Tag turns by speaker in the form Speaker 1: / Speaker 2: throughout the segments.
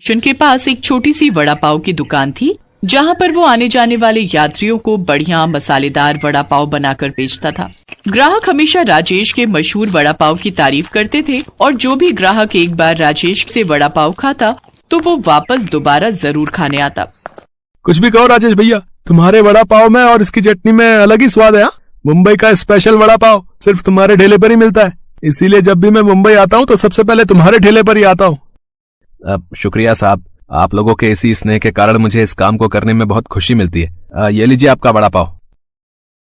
Speaker 1: Station के पास एक छोटी सी वड़ा पाव की दुकान थी, जहाँ पर वो आने जाने वाले यात्रियों को बढ़िया मसालेदार वड़ा पाव बनाकर बेचता था। ग्राहक हमेशा राजेश के मशहूर वड़ा पाव की तारीफ करते थे और जो भी ग्राहक एक बार राजेश से वड़ा पाव खाता तो वो वापस दोबारा जरूर खाने आता।
Speaker 2: कुछ भी कहो राजेश भैया, तुम्हारे वड़ा पाव में और इसकी चटनी में अलग ही स्वाद है। मुंबई का स्पेशल वड़ा पाव सिर्फ तुम्हारे ठेले पर ही मिलता है, इसीलिए जब भी मैं मुंबई आता हूँ तो सबसे पहले तुम्हारे ठेले पर ही आता हूँ।
Speaker 3: शुक्रिया साहब, आप लोगों के इसी स्नेह के कारण मुझे इस काम को करने में बहुत खुशी मिलती है। ये लीजिए आपका वड़ा पाव।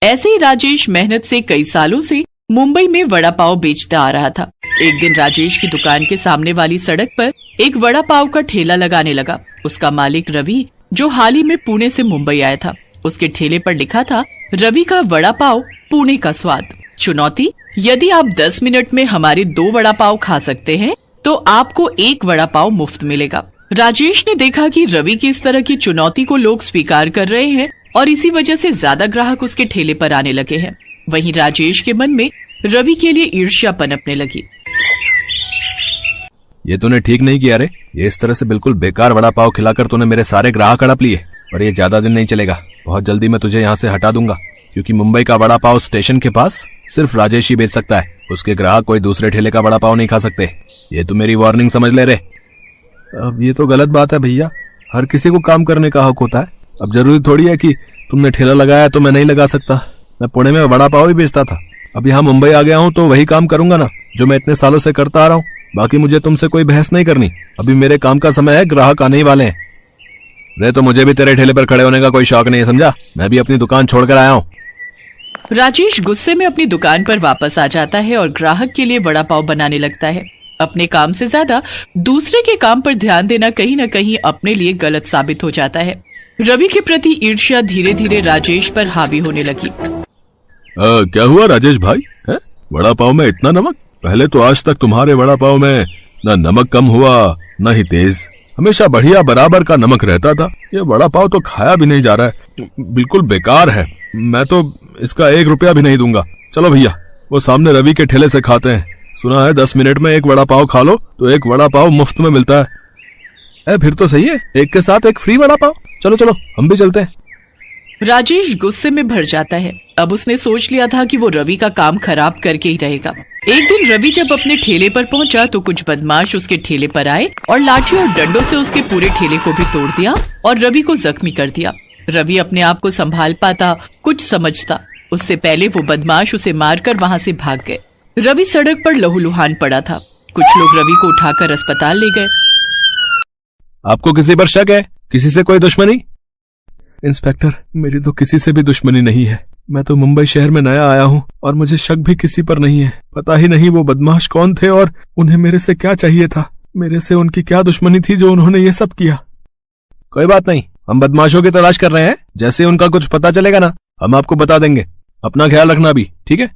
Speaker 1: ऐसे ही राजेश मेहनत से कई सालों से मुंबई में वड़ा पाव बेचता आ रहा था। एक दिन राजेश की दुकान के सामने वाली सड़क पर एक वड़ा पाव का ठेला लगाने लगा। उसका मालिक रवि, जो हाल ही में पुणे से मुंबई आया था, उसके ठेले पर लिखा था रवि का वड़ा पाव, पुणे का स्वाद। चुनौती, यदि आप 10 मिनट में हमारे 2 वड़ा पाव खा सकते हैं तो आपको 1 वड़ा पाव मुफ्त मिलेगा। राजेश ने देखा कि रवि की इस तरह की चुनौती को लोग स्वीकार कर रहे हैं और इसी वजह से ज्यादा ग्राहक उसके ठेले पर आने लगे हैं। वहीं राजेश के मन में रवि के लिए ईर्ष्या पनपने लगी।
Speaker 3: ये तूने ठीक नहीं किया रे, ये इस तरह से बिल्कुल बेकार वड़ा पाव खिलाकर तूने मेरे सारे ग्राहक हड़प लिए और ये ज्यादा दिन नहीं चलेगा। बहुत जल्दी मैं तुझे यहाँ से हटा दूंगा, क्योंकि मुंबई का वड़ा पाव स्टेशन के पास सिर्फ राजेश ही बेच सकता है। उसके ग्राहक कोई दूसरे ठेले का वड़ा पाव नहीं खा सकते। ये तू मेरी वार्निंग समझ ले रे।
Speaker 2: अब ये तो गलत बात है भैया, हर किसी को काम करने का हक होता है। अब जरूरी थोड़ी है कि तुमने ठेला लगाया तो मैं नहीं लगा सकता। मैं पुणे में वड़ा पाव ही बेचता था, अब यहाँ मुंबई आ गया हूँ तो वही काम करूंगा ना जो मैं इतने सालों से करता आ रहा हूँ। बाकी मुझे तुमसे कोई बहस नहीं करनी, अभी मेरे काम का समय है, ग्राहक आने ही वाले हैं। रे तो मुझे भी तेरे ठेले पर खड़े होने का कोई शौक नहीं है, समझा? मैं भी अपनी दुकान छोड़कर आया हूँ।
Speaker 1: राजेश गुस्से में अपनी दुकान पर वापस आ जाता है और ग्राहक के लिए वड़ा पाव बनाने लगता है। अपने काम से ज्यादा दूसरे के काम पर ध्यान देना कहीं न कहीं अपने लिए गलत साबित हो जाता है। रवि के प्रति ईर्ष्या धीरे धीरे राजेश पर हावी होने लगी।
Speaker 2: क्या हुआ राजेश भाई, है? वड़ा पाव में इतना नमक? पहले तो आज तक तुम्हारे वड़ा पाव में न नमक कम हुआ न ही तेज, हमेशा बढ़िया बराबर का नमक रहता था। ये वड़ा पाव तो खाया भी नहीं जा रहा है, बिल्कुल बेकार है। मैं तो इसका 1 रुपया भी नहीं दूंगा। चलो भैया, वो सामने रवि के ठेले से खाते हैं। सुना है 10 मिनट में 1 वड़ा पाव खा लो तो 1 वड़ा पाव मुफ्त में मिलता है। फिर तो सही है, एक के साथ 1 फ्री वड़ा पाव। चलो चलो हम भी चलते हैं।
Speaker 1: राजेश गुस्से में भर जाता है। अब उसने सोच लिया था कि वो रवि का काम खराब करके ही रहेगा। एक दिन रवि जब अपने ठेले पर पहुंचा तो कुछ बदमाश उसके ठेले पर आए और लाठी और डंडों से उसके पूरे ठेले को भी तोड़ दिया और रवि को जख्मी कर दिया। रवि अपने आप को संभाल पाता, कुछ समझता, उससे पहले वो बदमाश उसे मारकर वहां से भाग गए। रवि सड़क पर लहूलुहान पड़ा था। कुछ लोग रवि को उठाकर अस्पताल ले गए।
Speaker 2: आपको किसी पर शक है? किसी से कोई दुश्मनी? इंस्पेक्टर, मेरी तो किसी से भी दुश्मनी नहीं है। मैं तो मुंबई शहर में नया आया हूँ और मुझे शक भी किसी पर नहीं है। पता ही नहीं वो बदमाश कौन थे और उन्हें मेरे से क्या चाहिए था। मेरे से उनकी क्या दुश्मनी थी जो उन्होंने ये सब किया।
Speaker 3: कोई बात नहीं, हम बदमाशों की तलाश कर रहे हैं। जैसे उनका कुछ पता चलेगा ना, हम आपको बता देंगे। अपना ख्याल रखना भी, ठीक है?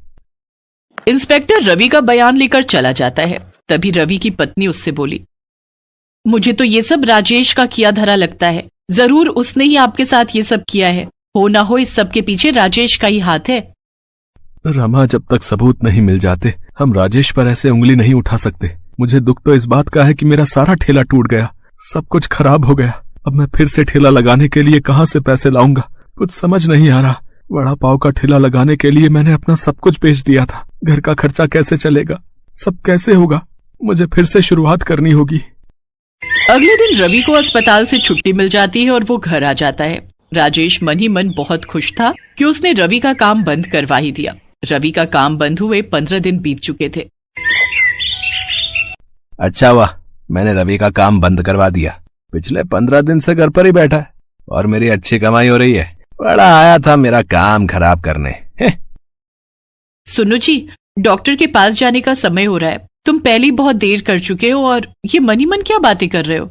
Speaker 1: इंस्पेक्टर रवि का बयान लेकर चला जाता है। तभी रवि की पत्नी उससे बोली, मुझे तो ये सब राजेश का किया धरा लगता है। जरूर उसने ही आपके साथ ये सब किया है। हो ना हो इस सब के पीछे राजेश का ही हाथ है।
Speaker 2: रमा, जब तक सबूत नहीं मिल जाते हम राजेश पर ऐसे उंगली नहीं उठा सकते। मुझे दुख तो इस बात का है कि मेरा सारा ठेला टूट गया, सब कुछ खराब हो गया। अब मैं फिर से ठेला लगाने के लिए कहाँ से पैसे लाऊंगा, कुछ समझ नहीं आ रहा। वड़ा पाव का ठेला लगाने के लिए मैंने अपना सब कुछ बेच दिया था। घर का खर्चा कैसे चलेगा, सब कैसे होगा? मुझे फिर से शुरुआत करनी होगी।
Speaker 1: अगले दिन रवि को अस्पताल से छुट्टी मिल जाती है और वो घर आ जाता है। राजेश मन ही मन बहुत खुश था कि उसने रवि का काम बंद करवा ही दिया। रवि का काम बंद हुए 15 दिन बीत चुके थे।
Speaker 3: अच्छा वाह, मैंने रवि का काम बंद करवा दिया। पिछले 15 दिन से घर पर ही बैठा है और मेरी अच्छी कमाई हो रही है। बड़ा आया था मेरा काम खराब करने।
Speaker 1: सुनो जी, डॉक्टर के पास जाने का समय हो रहा है। तुम पहले बहुत देर कर चुके हो और ये मन ही मन क्या बातें कर रहे हो?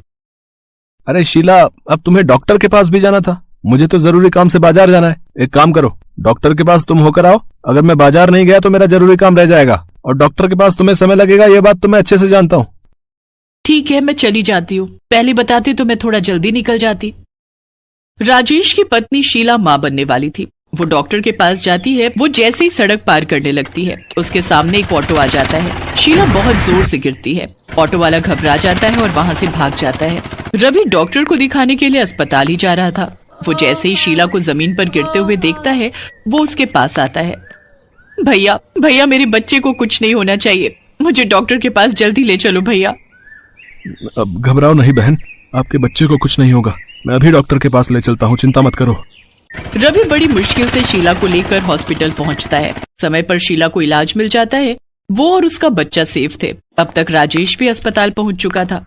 Speaker 3: अरे शीला, अब तुम्हें डॉक्टर के पास भी जाना था। मुझे तो जरूरी काम से बाजार जाना है। एक काम करो, डॉक्टर के पास तुम होकर आओ। अगर मैं बाजार नहीं गया तो मेरा जरूरी काम रह जाएगा और डॉक्टर के पास तुम्हें समय लगेगा, ये बात तो मैं अच्छे से जानता हूँ।
Speaker 1: ठीक है, मैं चली जाती हूँ। पहले बताते तो मैं थोड़ा जल्दी निकल जाती। राजेश की पत्नी शीला मां बनने वाली थी। वो डॉक्टर के पास जाती है। वो जैसे ही सड़क पार करने लगती है, उसके सामने एक ऑटो आ जाता है। शीला बहुत जोर से गिरती है। ऑटो वाला घबरा जाता है और वहाँ से भाग जाता है। रवि डॉक्टर को दिखाने के लिए अस्पताल ही जा रहा था। वो जैसे ही शीला को जमीन पर गिरते हुए देखता है, वो उसके पास आता है। भैया भैया, मेरे बच्चे को कुछ नहीं होना चाहिए, मुझे डॉक्टर के पास जल्दी ले चलो भैया।
Speaker 3: अब घबराओ नहीं बहन, आपके बच्चे को कुछ नहीं होगा। मैं अभी डॉक्टर के पास ले चलता हूँ, चिंता मत करो।
Speaker 1: रवि बड़ी मुश्किल से शीला को लेकर हॉस्पिटल पहुंचता है। समय पर शीला को इलाज मिल जाता है। वो और उसका बच्चा सेफ थे। अब तक राजेश भी अस्पताल पहुंच चुका था।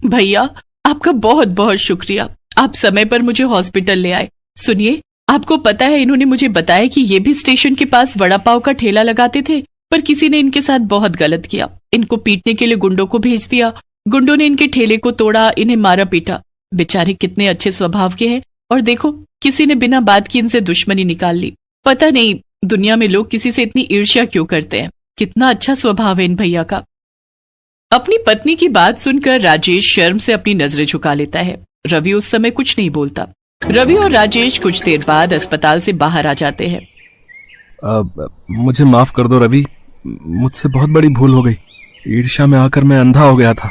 Speaker 1: भैया, आपका बहुत बहुत शुक्रिया, आप समय पर मुझे हॉस्पिटल ले आए। सुनिए, आपको पता है इन्होंने मुझे बताया कि ये भी स्टेशन के पास वड़ा पाव का ठेला लगाते थे, पर किसी ने इनके साथ बहुत गलत किया। इनको पीटने के लिए गुंडों को भेज दिया। गुंडों ने इनके ठेले को तोड़ा, इन्हें मारा पीटा। बेचारे कितने अच्छे स्वभाव के हैं, और देखो किसी ने बिना बात की इनसे दुश्मनी निकाल ली। पता नहीं दुनिया में लोग किसी से इतनी ईर्ष्या क्यों करते हैं। कितना अच्छा स्वभाव है इन भैया का। अपनी पत्नी की बात सुनकर राजेश शर्म से अपनी नजरें झुका लेता है। रवि उस समय कुछ नहीं बोलता। रवि और राजेश कुछ देर बाद अस्पताल से बाहर आ जाते हैं।
Speaker 3: मुझे माफ कर दो रवि, मुझसे बहुत बड़ी भूल हो गई। ईर्ष्या में आकर मैं अंधा हो गया था।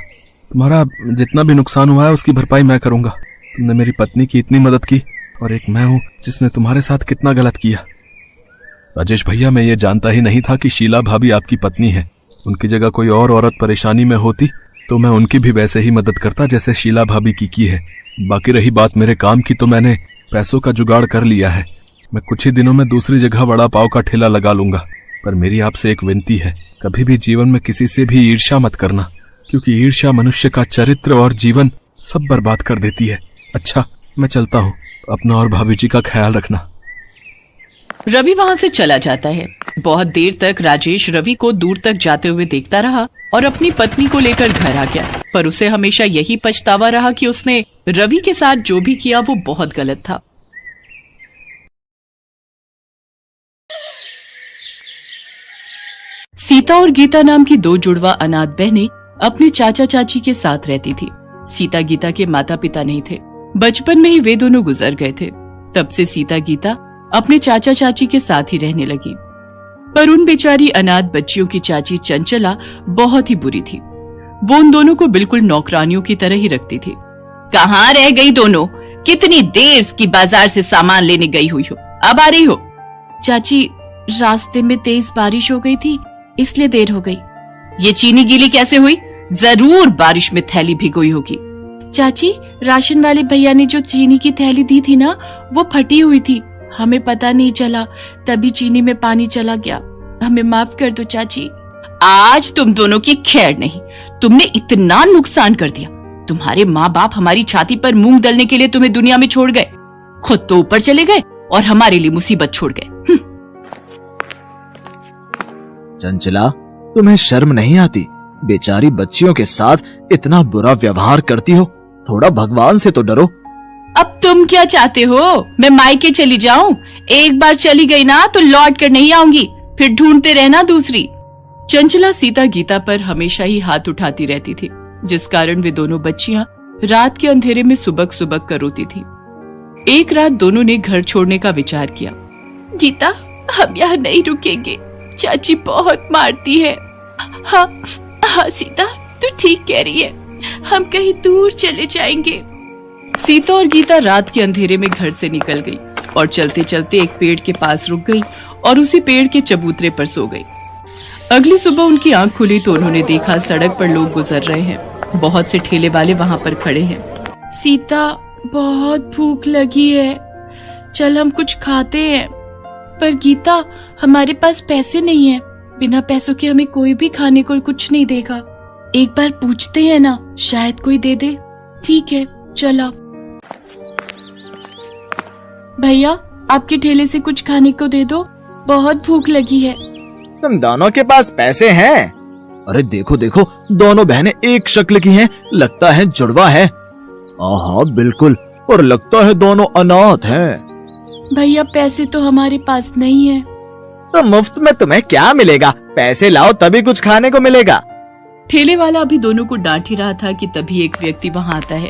Speaker 3: तुम्हारा जितना भी नुकसान हुआ है उसकी भरपाई मैं करूंगा। तुमने मेरी पत्नी की इतनी मदद की, और एक मैं हूं जिसने तुम्हारे साथ कितना गलत किया। राजेश भैया, मैं ये जानता ही नहीं था कि शीला भाभी आपकी पत्नी है। उनकी जगह कोई और औरत परेशानी में होती तो मैं उनकी भी वैसे ही मदद करता जैसे शीला भाभी की है। बाकी रही बात मेरे काम की, तो मैंने पैसों का जुगाड़ कर लिया है। मैं कुछ ही दिनों में दूसरी जगह वड़ा पाव का ठेला लगा लूंगा। पर मेरी आपसे एक विनती है, कभी भी जीवन में किसी से भी ईर्ष्या मत करना, क्योंकि ईर्ष्या मनुष्य का चरित्र और जीवन सब बर्बाद कर देती है। अच्छा, मैं चलता हूँ, अपना और भाभी जी का ख्याल रखना।
Speaker 1: रवि वहां से चला जाता है। बहुत देर तक राजेश रवि को दूर तक जाते हुए देखता रहा और अपनी पत्नी को लेकर घर आ गया। पर उसे हमेशा यही पछतावा रहा कि उसने रवि के साथ जो भी किया वो बहुत गलत था। सीता और गीता नाम की दो जुड़वा अनाथ बहनें अपने चाचा चाची के साथ रहती थी। सीता गीता के माता पिता नहीं थे। बचपन में ही वे दोनों गुजर गए थे। तब से सीता गीता अपने चाचा चाची के साथ ही रहने लगी। पर उन बेचारी अनाथ बच्चियों की चाची चंचला बहुत ही बुरी थी। वो उन दोनों को बिल्कुल नौकरानियों की तरह ही रखती थी। कहाँ रह गई दोनों? कितनी देर की बाजार से सामान लेने गई हुई हो, अब आ रही हो? चाची, रास्ते में तेज बारिश हो गई थी, इसलिए देर हो गई। ये चीनी गीली कैसे हुई? जरूर बारिश में थैली भिगोई होगी। चाची, राशन वाले भैया ने जो चीनी की थैली दी थी ना, वो फटी हुई थी, हमें पता नहीं चला, तभी चीनी में पानी चला गया। हमें माफ कर दो चाची। आज तुम दोनों की खैर नहीं, तुमने इतना नुकसान कर दिया। तुम्हारे माँ बाप हमारी छाती पर मूंग दलने के लिए तुम्हें दुनिया में छोड़ गए, खुद तो ऊपर चले गए और हमारे लिए मुसीबत छोड़ गए।
Speaker 4: चंचला, तुम्हें शर्म नहीं आती? बेचारी बच्चियों के साथ इतना बुरा व्यवहार करती हो। थोड़ा भगवान से तो डरो।
Speaker 1: अब तुम क्या चाहते हो? मैं मायके चली जाऊं? एक बार चली गई ना तो लौट कर नहीं आऊंगी, फिर ढूंढते रहना दूसरी। चंचला सीता गीता पर हमेशा ही हाथ उठाती रहती थी, जिस कारण वे दोनों बच्चियां रात के अंधेरे में सुबक सुबक कर रोती थी। एक रात दोनों ने घर छोड़ने का विचार किया। गीता, हम यहाँ नहीं रुकेंगे, चाची बहुत मारती है। हाँ हाँ सीता, तू ठीक कह रही है, हम कहीं दूर चले जाएंगे। सीता और गीता रात के अंधेरे में घर से निकल गई और चलते चलते एक पेड़ के पास रुक गई और उसी पेड़ के चबूतरे पर सो गई। अगली सुबह उनकी आंख खुली तो उन्होंने देखा सड़क पर लोग गुजर रहे हैं। बहुत से ठेले वाले वहां पर खड़े हैं। सीता, बहुत भूख लगी है, चल हम कुछ खाते हैं। पर गीता, हमारे पास पैसे नहीं है, बिना पैसों के हमें कोई भी खाने को कुछ नहीं देगा। एक बार पूछते हैं ना, शायद कोई दे दे। ठीक है, चला। भैया, आपके ठेले से कुछ खाने को दे दो, बहुत भूख लगी है।
Speaker 4: तुम दोनों के पास पैसे हैं? अरे देखो देखो, दोनों बहनें एक शक्ल की हैं, लगता है जुड़वा है। हाँ बिल्कुल, और लगता है दोनों अनाथ हैं।
Speaker 1: भैया, पैसे तो हमारे पास नहीं है।
Speaker 4: तो मुफ्त में तुम्हें क्या मिलेगा? पैसे लाओ तभी कुछ खाने को मिलेगा।
Speaker 1: ठेले वाला अभी दोनों को डांट ही रहा था कि तभी एक व्यक्ति वहां आता है।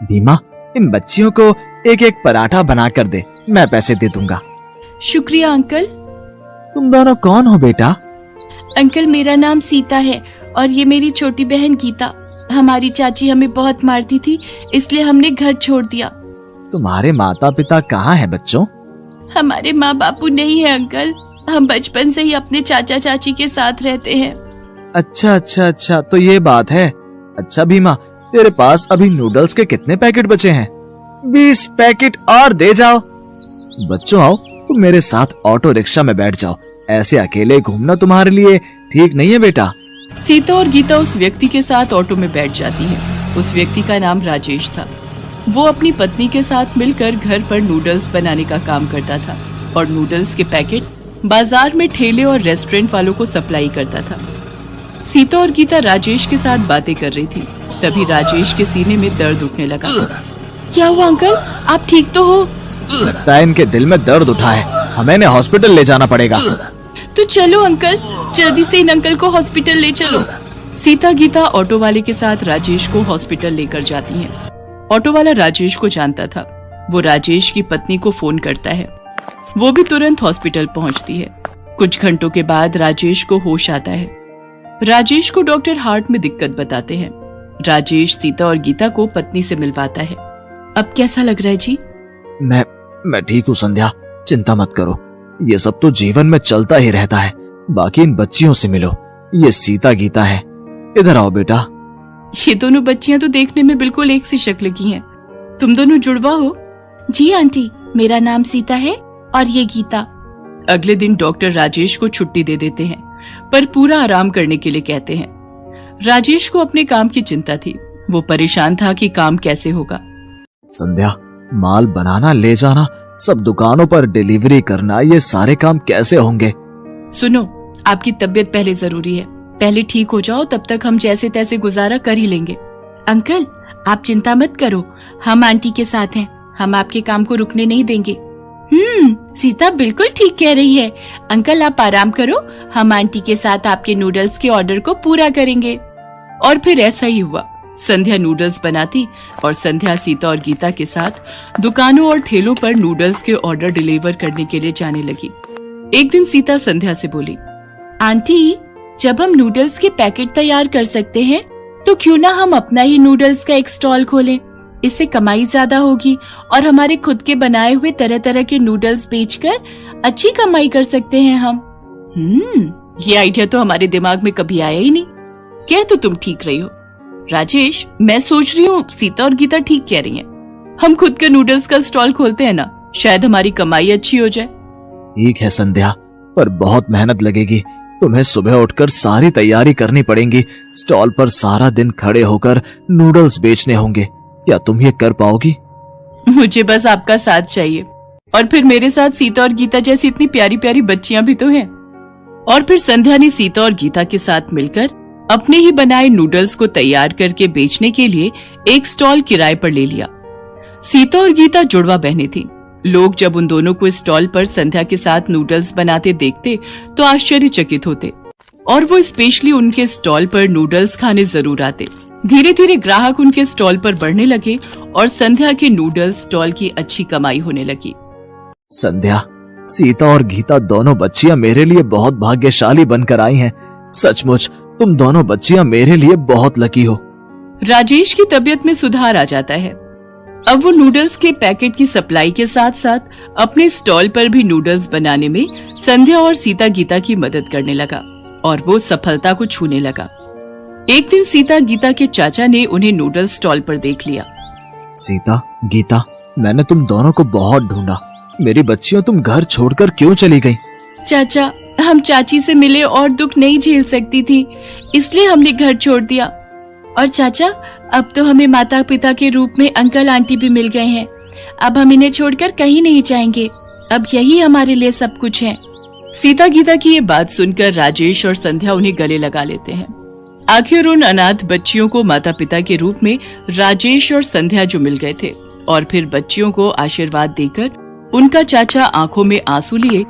Speaker 4: भीमा, इन बच्चियों को एक एक पराठा बना कर दे, मैं पैसे दे दूंगा।
Speaker 1: शुक्रिया अंकल।
Speaker 4: तुम दोनों कौन हो बेटा?
Speaker 1: अंकल मेरा नाम सीता है और ये मेरी छोटी बहन गीता। हमारी चाची हमें बहुत मारती थी, इसलिए हमने घर छोड़ दिया।
Speaker 4: तुम्हारे माता पिता कहाँ हैं बच्चों?
Speaker 1: हमारे माँ बापू नहीं है अंकल, हम बचपन से ही अपने चाचा चाची के साथ रहते हैं।
Speaker 4: अच्छा अच्छा अच्छा, तो ये बात है। अच्छा भीमा, तेरे पास अभी नूडल्स के कितने पैकेट बचे हैं? 20 पैकेट और दे जाओ। बच्चों आओ, तुम मेरे साथ ऑटो रिक्शा में बैठ जाओ। ऐसे अकेले घूमना तुम्हारे लिए ठीक नहीं है बेटा।
Speaker 1: सीता और गीता उस व्यक्ति के साथ ऑटो में बैठ जाती है। उस व्यक्ति का नाम राजेश था। वो अपनी पत्नी के साथ मिलकर घर पर नूडल्स बनाने का काम करता था और नूडल्स के पैकेट बाजार में ठेले और रेस्टोरेंट वालों को सप्लाई करता था। सीता और गीता राजेश के साथ बातें कर रही थी। तभी राजेश के सीने में दर्द उठने लगा। क्या हुआ अंकल, आप ठीक तो हो?
Speaker 4: लगता है इनके दिल में दर्द उठा है, हमें इन्हें हॉस्पिटल ले जाना पड़ेगा।
Speaker 1: तो चलो अंकल, जल्दी से इन अंकल को हॉस्पिटल ले चलो। सीता गीता ऑटो वाले के साथ राजेश को हॉस्पिटल लेकर जाती हैं। ऑटो वाला राजेश को जानता था। वो राजेश की पत्नी को फोन करता है। वो भी तुरंत हॉस्पिटल पहुंचती है। कुछ घंटों के बाद राजेश को होश आता है। राजेश को डॉक्टर हार्ट में दिक्कत बताते हैं। राजेश सीता और गीता को पत्नी से मिलवाता है। अब कैसा लग रहा है जी?
Speaker 4: मैं ठीक हूँ संध्या, चिंता मत करो। ये सब तो जीवन में चलता ही रहता है। बाकी इन बच्चियों से मिलो, ये सीता गीता है। इधर आओ बेटा।
Speaker 1: ये दोनों बच्चियां तो देखने में बिल्कुल एक सी शक्ल की हैं। तुम दोनों जुड़वा हो? जी आंटी, मेरा नाम सीता है और ये गीता। अगले दिन डॉक्टर राजेश को छुट्टी दे देते हैं, पर पूरा आराम करने के लिए कहते हैं। राजेश को अपने काम की चिंता थी। वो परेशान था कि काम कैसे होगा।
Speaker 4: संध्या, माल बनाना, ले जाना, सब दुकानों पर डिलीवरी करना, ये सारे काम कैसे होंगे?
Speaker 1: सुनो, आपकी तबीयत पहले जरूरी है। पहले ठीक हो जाओ, तब तक हम जैसे तैसे गुजारा कर ही लेंगे। अंकल आप चिंता मत करो, हम आंटी के साथ हैं। हम आपके काम को रुकने नहीं देंगे। सीता बिल्कुल ठीक कह रही है। अंकल आप आराम करो, हम आंटी के साथ आपके नूडल्स के ऑर्डर को पूरा करेंगे। और फिर ऐसा ही हुआ। संध्या नूडल्स बनाती और संध्या सीता और गीता के साथ दुकानों और ठेलों पर नूडल्स के ऑर्डर डिलीवर करने के लिए जाने लगी। एक दिन सीता संध्या से बोली, आंटी जब हम नूडल्स के पैकेट तैयार कर सकते हैं तो क्यों ना हम अपना ही नूडल्स का एक स्टॉल खोलें। इससे कमाई ज्यादा होगी और हमारे खुद के बनाए हुए तरह तरह के नूडल्स बेचकर अच्छी कमाई कर सकते हैं हम। ये आइडिया तो हमारे दिमाग में कभी आया ही नहीं। कह तो तुम ठीक रही हो राजेश, मैं सोच रही हूँ सीता और गीता ठीक कह रही हैं। हम खुद का नूडल्स का स्टॉल खोलते हैं ना, शायद हमारी कमाई अच्छी हो जाए।
Speaker 4: ठीक है संध्या, पर बहुत मेहनत लगेगी। तुम्हें सुबह उठकर सारी तैयारी करनी पड़ेगी। स्टॉल पर सारा दिन खड़े होकर नूडल्स बेचने होंगे। क्या तुम ये कर पाओगी?
Speaker 1: मुझे बस आपका साथ चाहिए, और फिर मेरे साथ सीता और गीता जैसी इतनी प्यारी प्यारी बच्चियां भी तो हैं। और फिर संध्या ने सीता और गीता के साथ मिलकर अपने ही बनाए नूडल्स को तैयार करके बेचने के लिए एक स्टॉल किराए पर ले लिया। सीता और गीता जुड़वा बहनें थीं। लोग जब उन दोनों को स्टॉल पर संध्या के साथ नूडल्स बनाते देखते तो आश्चर्यचकित होते और वो स्पेशली उनके स्टॉल पर नूडल्स खाने जरूर आते। धीरे धीरे ग्राहक उनके स्टॉल पर बढ़ने लगे और संध्या के नूडल्स स्टॉल की अच्छी कमाई होने लगी।
Speaker 4: संध्या, सीता और गीता दोनों बच्चियां मेरे लिए बहुत भाग्यशाली बनकर आई हैं। सचमुच तुम दोनों बच्चियां मेरे लिए बहुत लकी हो।
Speaker 1: राजेश की तबीयत में सुधार आ जाता है। अब वो नूडल्स के पैकेट की सप्लाई के साथ साथ अपने स्टॉल पर भी नूडल्स बनाने में संध्या और सीता गीता की मदद करने लगा और वो सफलता को छूने लगा। एक दिन सीता गीता के चाचा ने उन्हें नूडल्स स्टॉल पर देख लिया।
Speaker 4: सीता, गीता, मैंने तुम दोनों को बहुत ढूंढा। मेरी बच्चियों, तुम घर छोड़कर क्यों चली गई?
Speaker 1: चाचा, हम चाची से मिले और दुख नहीं झेल सकती थी, इसलिए हमने घर छोड़ दिया। और चाचा, अब तो हमें माता पिता के रूप में अंकल आंटी भी मिल गए हैं। अब हम इन्हें छोड़कर कहीं नहीं जाएंगे। अब यही हमारे लिए सब कुछ है। सीता गीता की ये बात सुनकर राजेश और संध्या उन्हें गले लगा लेते हैं। आखिर उन अनाथ बच्चियों को माता पिता के रूप में राजेश और संध्या जो मिल गए थे और फिर बच्चियों को आशीर्वाद देकर उनका चाचा आंखों में आंसू लिए